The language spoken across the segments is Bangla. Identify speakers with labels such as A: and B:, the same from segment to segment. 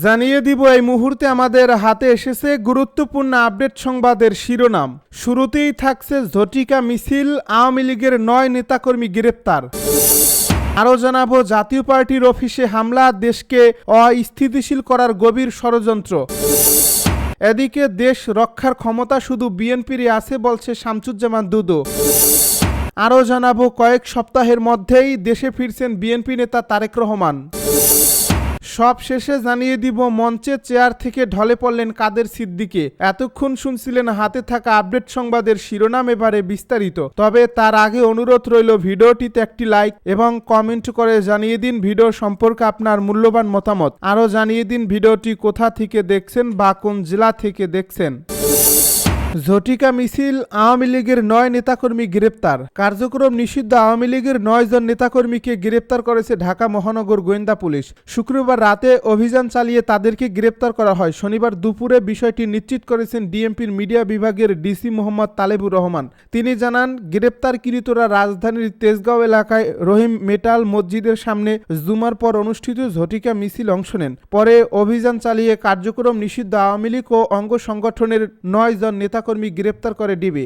A: জানিয়ে দিব এই মুহূর্তে আমাদের হাতে এসেছে গুরুত্বপূর্ণ আপডেট সংবাদের শিরোনাম। শুরুতেই থাকছে ঝটিকা মিছিল, আওয়ামী লীগের 9 নেতাকর্মী গ্রেপ্তার। আরও জানাবো জাতীয় পার্টির অফিসে হামলা, দেশকে অস্থিতিশীল করার গভীর ষড়যন্ত্র। এদিকে দেশ রক্ষার ক্ষমতা শুধু বিএনপিরই আছে বলছে শামসুজ্জামান দুদু। আরও জানাবো কয়েক সপ্তাহের মধ্যেই দেশে ফিরছেন বিএনপি নেতা তারেক রহমান। সব শেষে জানিয়ে দিব মঞ্চে চেয়ার থেকে ঢলে পড়লেন কাদের সিদ্দিকী। এতক্ষণ শুনছিলেন হাতে থাকা আপডেট সংবাদের শিরোনাম, এবারে বিস্তারিত। তবে তার আগে অনুরোধ রইল ভিডিওটিতে একটি লাইক এবং কমেন্ট করে জানিয়ে দিন ভিডিও সম্পর্কে আপনার মূল্যবান মতামত। আরও জানিয়ে দিন ভিডিওটি কোথা থেকে দেখছেন বা কোন জেলা থেকে দেখছেন। ঝটিকা মিছিল, আওয়ামী লীগের 9 নেতাকর্মী গ্রেপ্তার। কার্যক্রম নিষিদ্ধ আওয়ামী লীগের 9 জন নেতাকর্মীকে গ্রেপ্তার করেছে ঢাকা মহানগর গোয়েন্দা পুলিশ। শুক্রবার রাতে অভিযান চালিয়ে তাদেরকে গ্রেপ্তার করা হয়। শনিবার দুপুরে বিষয়টি নিশ্চিত করেছেন ডিএমপির মিডিয়া বিভাগের ডিসি মোহাম্মদ তালেবুর রহমান। তিনি জানান, গ্রেপ্তারকৃতরা রাজধানীর তেজগাঁও এলাকায় রহিম মেটাল মসজিদের সামনে জুমার পর অনুষ্ঠিত ঝটিকা মিছিল অংশ নেন। পরে অভিযান চালিয়ে কার্যক্রম নিষিদ্ধ আওয়ামী লীগ ও অঙ্গ সংগঠনের 9 জন নেতাকর্মী গ্রেপ্তার করে ডিবি।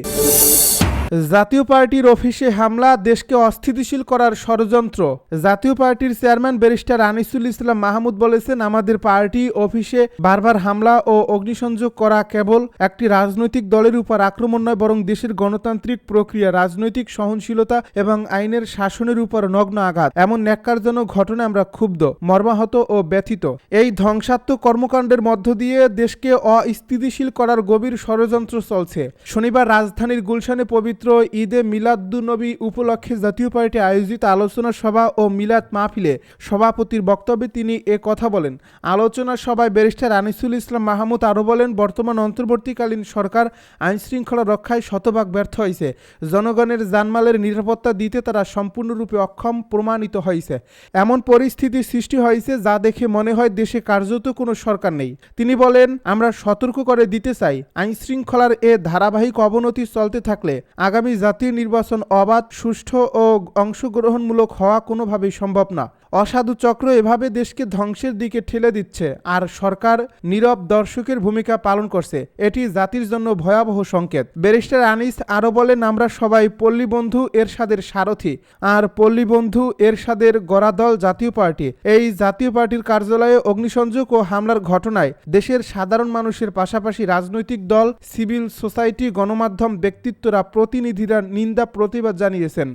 A: জাতীয় পার্টির অফিসে হামলা, দেশকে অস্থিতিশীল করার ষড়যন্ত্র। জাতীয় পার্টির চেয়ারম্যান ব্যারিস্টার আনিসুল ইসলাম মাহমুদ বলেছেন, আমাদের পার্টি অফিসে বারবার হামলা ও অগ্নিসংযোগ করা কেবল একটি রাজনৈতিক দলের উপর আক্রমণ নয়, বরং দেশের গণতান্ত্রিক প্রক্রিয়া, রাজনৈতিক সহনশীলতা এবং আইনের শাসনের উপর নগ্ন আঘাত। এমন ন্যাক্কারজনক ঘটনায় আমরা ক্ষুব্ধ, মর্মাহত ও ব্যথিত। এই ধ্বংসাত্মক কর্মকাণ্ডের মধ্য দিয়ে দেশকে অস্থিতিশীল করার গভীর ষড়যন্ত্র চলছে। শনিবার রাজধানীর গুলশানে পবিত্র ঈদে মিলাদুন্নবী উপলক্ষে জাতীয় পার্টি আয়োজিত আলোচনা সভা ও মিলাদ মাহফিলে সভাপতির বক্তব্যে তিনি এ কথা বলেন। আলোচনা সভায় ব্যারিস্টার আনিসুল ইসলাম মাহমুদ আরও বলেন, বর্তমান অন্তর্বর্তীকালীন সরকার আইনশৃঙ্খলা রক্ষায় শতভাগ ব্যর্থ হয়েছে। জনগণের জানমালের নিরাপত্তা দিতে তারা সম্পূর্ণরূপে অক্ষম প্রমাণিত হয়েছে। এমন পরিস্থিতি সৃষ্টি হয়েছে যা দেখে মনে হয় দেশে কার্যত কোনো সরকার নেই। তিনি বলেন, আমরা সতর্ক করে দিতে চাই, আইনশৃঙ্খলার এ ধারাবাহিক অবনতি চলতে থাকলে আগামী জাতীয় নির্বাচন অবাধ, সুষ্ঠু ও অংশগ্রহণমূলক হওয়া কোনোভাবেই সম্ভব না। অসাধু চক্র এভাবে দেশকে ধ্বংসের দিকে ঠেলে দিচ্ছে, আর সরকার নীরব দর্শকের ভূমিকা পালন করছে। এটি জাতির জন্য ভয়াবহ সংকেত। ব্যারিস্টার আনিস আরও বলেন, আমরা সবাই পল্লীবন্ধু এরশাদের সারথি, আর পল্লীবন্ধু এরশাদের গড়া দল জাতীয় পার্টি। এই জাতীয় পার্টির কার্যালয়ে অগ্নিসংযোগ ও হামলার ঘটনায় দেশের সাধারণ মানুষের পাশাপাশি রাজনৈতিক দল, সিভিল সোসাইটি, গণমাধ্যম, ব্যক্তিত্বরা, প্রতিনিধিরা নিন্দা প্রতিবাদ জানিয়েছেন।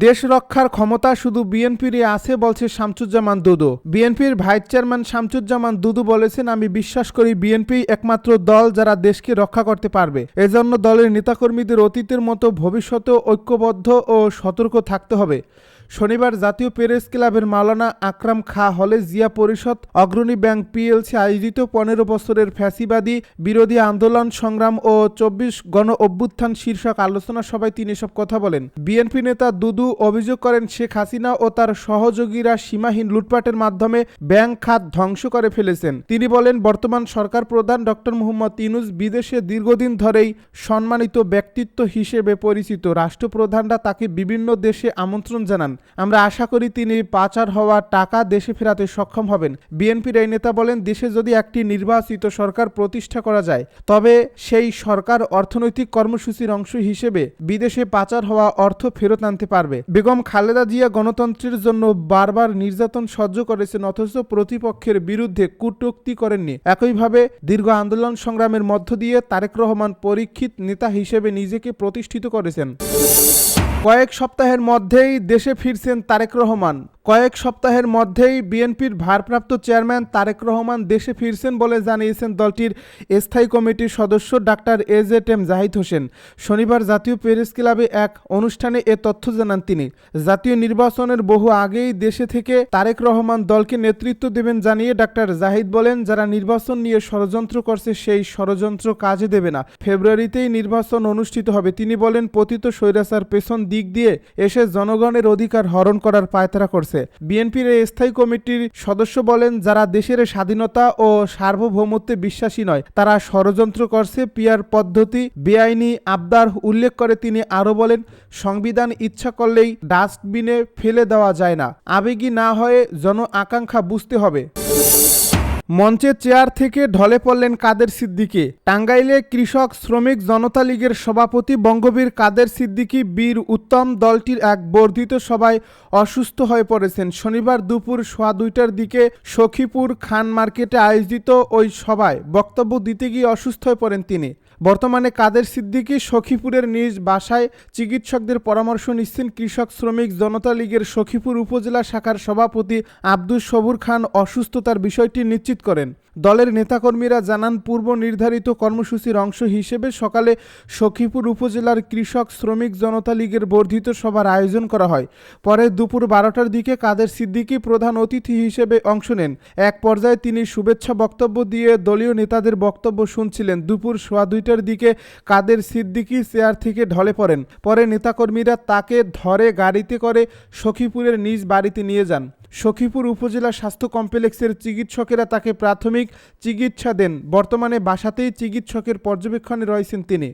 A: দেশ রক্ষার ক্ষমতা শুধু বিএনপিরই আছে বলছে শামসুজ্জামান দুদু। বিএনপির ভাইস চেয়ারম্যান শামসুজ্জামান দুদু বলেছেন, আমি বিশ্বাস করি বিএনপি একমাত্র দল যারা দেশকে রক্ষা করতে পারবে। এজন্য দলের নেতাকর্মীদের অতীতের মতো ভবিষ্যতেও ঐক্যবদ্ধ ও সতর্ক থাকতে হবে। শনিবার জাতীয় প্রেস ক্লাবের মাওলানা আকরাম খাঁ হলে জিয়া পরিষদ অগ্রণী ব্যাংক পিএলসি আয়োজিত 15 বছরের ফ্যাসিবাদী বিরোধী আন্দোলন সংগ্রাম ও 24 গণ অভ্যুত্থান শীর্ষক আলোচনা সভায় তিনি এসব কথা বলেন। বিএনপি নেতা দুদু অভিযোগ করেন, শেখ হাসিনা ও তার সহযোগীরা সীমাহীন লুটপাটের মাধ্যমে ব্যাংক খাত ধ্বংস করে ফেলেছেন। তিনি বলেন, বর্তমান সরকার প্রধান ডক্টর মোহাম্মদ ইউনূস বিদেশে দীর্ঘদিন ধরেই সম্মানিত ব্যক্তিত্ব হিসেবে পরিচিত। রাষ্ট্রপ্রধানরা তাকে বিভিন্ন দেশে আমন্ত্রণ জানান। আমরা আশা করি তিনি পাচার হওয়া টাকা দেশে ফেরাতে সক্ষম হবেন। বিএনপির এই নেতা বলেন, দেশে যদি একটি নির্বাচিত সরকার প্রতিষ্ঠা করা যায়, তবে সেই সরকার অর্থনৈতিক কর্মসূচির অংশ হিসেবে বিদেশে পাচার হওয়া অর্থ ফেরত আনতে পারবে। বেগম খালেদা জিয়া গণতন্ত্রের জন্য বারবার নির্যাতন সহ্য করেছেন, অথচ প্রতিপক্ষের বিরুদ্ধে কটূক্তি করেননি। একইভাবে দীর্ঘ আন্দোলন সংগ্রামের মধ্য দিয়ে তারেক রহমান পরীক্ষিত নেতা হিসেবে নিজেকে প্রতিষ্ঠিত করেছেন। কয়েক সপ্তাহের মধ্যেই দেশে ফিরছেন তারেক রহমান। কয়েক সপ্তাহের মধ্যেই বিএনপির ভারপ্রাপ্ত চেয়ারম্যান তারেক রহমান দেশে ফিরছেন বলে জানিয়েছেন দলটির স্থায়ী কমিটির সদস্য ডাক্তার এজেএম জাহিদ হোসেন। শনিবার জাতীয় প্রেস ক্লাবে এক অনুষ্ঠানে এ তথ্য জানান তিনি। জাতীয় নির্বাচনের বহু আগেই দেশে থেকে তারেক রহমান দলকে নেতৃত্ব দেবেন জানিয়ে ডাক্তার জাহিদ বলেন, যারা নির্বাচন নিয়ে ষড়যন্ত্র করছে সেই ষড়যন্ত্র কাজে দেবে না। ফেব্রুয়ারিতেই নির্বাচন অনুষ্ঠিত হবে। তিনি বলেন, পতিত স্বৈরাচার পেছন দিক দিয়ে এসে জনগণের অধিকার হরণ করার পায়তারা করছে। করছে। বিএনপির এই স্থায়ী কমিটির সদস্য বলেন, যারা দেশের স্বাধীনতা ও সার্বভৌমত্বে বিশ্বাসী নয় তারা ষড়যন্ত্র করছে, পিয়ার পদ্ধতি বেআইনি আবদার উল্লেখ করে তিনি আরও বলেন, সংবিধান ইচ্ছা করলেই ডাস্টবিনে ফেলে দেওয়া যায় না, আবেগী না হয়ে জন আকাঙ্ক্ষা বুঝতে হবে। মঞ্চের চেয়ার থেকে ঢলে পড়লেন কাদের সিদ্দিকী। টাঙ্গাইলে কৃষক শ্রমিক জনতা লীগের সভাপতি বঙ্গবীর কাদের সিদ্দিকী বীর উত্তম দলটির এক বর্ধিত সভায় অসুস্থ হয়ে পড়েছেন। শনিবার দুপুর 2:15টার দিকে সখীপুর খান মার্কেটে আয়োজিত ওই সভায় বক্তব্য দিতে গিয়ে অসুস্থ হয়ে পড়েন তিনি। বর্তমানে কাদের সিদ্দিকী সখীপুরের নিজ বাসায় চিকিৎসকদের পরামর্শ নিচ্ছেন। কৃষক শ্রমিক জনতা লীগের সখীপুর উপজেলা শাখার সভাপতি আব্দুস সবুর খান অসুস্থতার বিষয়টি নিশ্চিত করেন। দলের নেতাকর্মীরা জানান, পূর্ব নির্ধারিত কর্মসূচির অংশ হিসেবে সকালে সখীপুর উপজেলার কৃষক শ্রমিক জনতা লীগের বর্ধিত সভার আয়োজন করা হয়। পরে দুপুর 12টার দিকে কাদের সিদ্দিকী প্রধান অতিথি হিসেবে অংশ নেন। এক পর্যায়ে তিনি শুভেচ্ছা বক্তব্য দিয়ে দলীয় নেতাদের বক্তব্য শুনছিলেন। দুপুর 2:15টার দিকে কাদের সিদ্দিকী চেয়ার থেকে ঢলে পড়েন। পরে নেতাকর্মীরা তাকে ধরে গাড়িতে করে সখীপুরের নিজ বাড়িতে নিয়ে যান। সখীপুর উপজেলা স্বাস্থ্য কমপ্লেক্সের চিকিৎসকেরা তাকে প্রাথমিক চিকিৎসা দেন। বর্তমানে বাসাতেই চিকিৎসকের পর্যবেক্ষণে রয়েছেন তিনি।